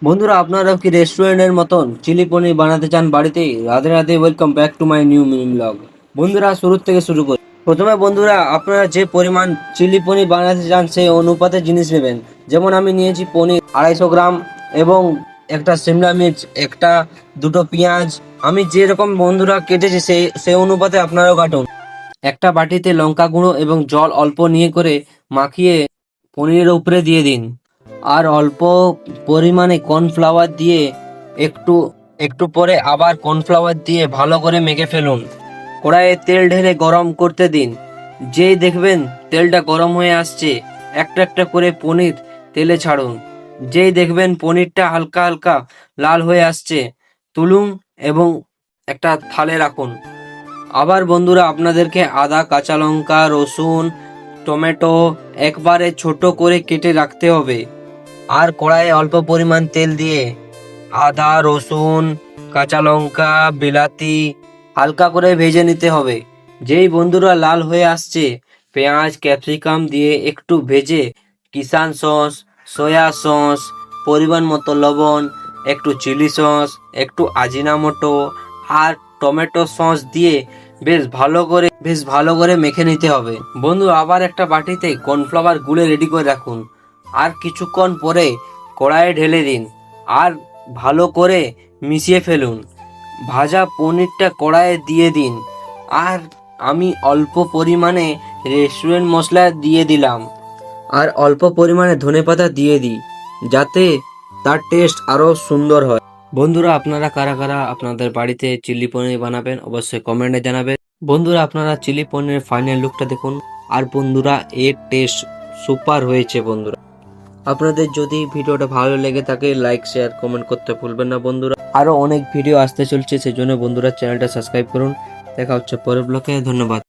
বন্ধুরা, আপনারাও কি রেস্টুরেন্টের মতন চিলি পনির বানাতে চান বাড়িতে? Radhe Radhe, welcome back to my new mini blog. বন্ধুরা, শুরু থেকে শুরু করি। প্রথমে বন্ধুরা, আপনারা যে পরিমাণ চিলি পনির বানাতে চান সেই অনুপাতে জিনিস নেবেন। যেমন আমি নিয়েছি পনির 250 গ্রাম এবং একটা সিমলা মির্চ, একটা দুটো পেঁয়াজ। আমি যেরকম বন্ধুরা কেটেছি সেই অনুপাতে আপনারাও কাটুন। একটা বাটিতে লঙ্কা গুঁড়ো এবং জল অল্প নিয়ে করে মাখিয়ে পনিরের উপরে দিয়ে দিন। আর অল্প পরিমাণে কর্নফ্লাওয়ার দিয়ে একটু একটু পরে আবার কর্নফ্লাওয়ার দিয়ে ভালো করে মেখে ফেলুন। কড়াইয়ে তেল ঢেলে গরম করতে দিন। যেই দেখবেন তেলটা গরম হয়ে আসছে, একটা একটা করে পনির তেলে ছাড়ুন। যেই দেখবেন পনিরটা হালকা হালকা লাল হয়ে আসছে, তুলুন এবং একটা থালে রাখুন। আবার বন্ধুরা, আপনাদেরকে আদা, কাঁচা লঙ্কা, রসুন, টমেটো একবারে ছোট করে কেটে রাখতে হবে। আর কড়াইয়ে অল্প পরিমাণ তেল দিয়ে আদা, রসুন, কাঁচা লঙ্কা, বিলাতি হালকা করে ভেজে নিতে হবে। যেই বন্ধুরা লাল হয়ে আসছে, পেঁয়াজ, ক্যাপসিকাম দিয়ে একটু ভেজে কিষান সস, সয়া সস, পরিমাণ মতো লবণ, একটু চিলি সস, একটু আজিনামোটো আর টমেটো সস দিয়ে বেশ ভালো করে মেখে নিতে হবে। বন্ধু, আবার একটা বাটিতে কর্নফ্লাওয়ার গুলে রেডি করে রাখুন। আর কিছুক্ষণ পরে কড়াইয়ে ঢেলে দিন আর ভালো করে মিশিয়ে ফেলুন। ভাজা পনিরটা কড়াইয়ে দিয়ে দিন। আর আমি অল্প পরিমাণে রেস্টুরেন্ট মশলা দিয়ে দিলাম আর অল্প পরিমাণে ধনেপাতা দিয়ে দিই, যাতে তার টেস্ট আরও সুন্দর হয়। বন্ধুরা, আপনারা কারা কারা আপনাদের বাড়িতে চিলি পনির বানাবেন অবশ্যই কমেন্টে জানাবেন। বন্ধুরা, আপনারা চিলি পনিরের ফাইনাল লুকটা দেখুন। আর বন্ধুরা, এর টেস্ট সুপার হয়েছে। বন্ধুরা, আপনাদের যদি ভিডিওটা ভালো লেগে থাকে লাইক, শেয়ার, কমেন্ট করতে ভুলবেন না। বন্ধুরা, আরও অনেক ভিডিও আসতে চলছে, সেজন্য বন্ধুরা চ্যানেলটা সাবস্ক্রাইব করুন। দেখা হচ্ছে পরের ব্লগে। ধন্যবাদ।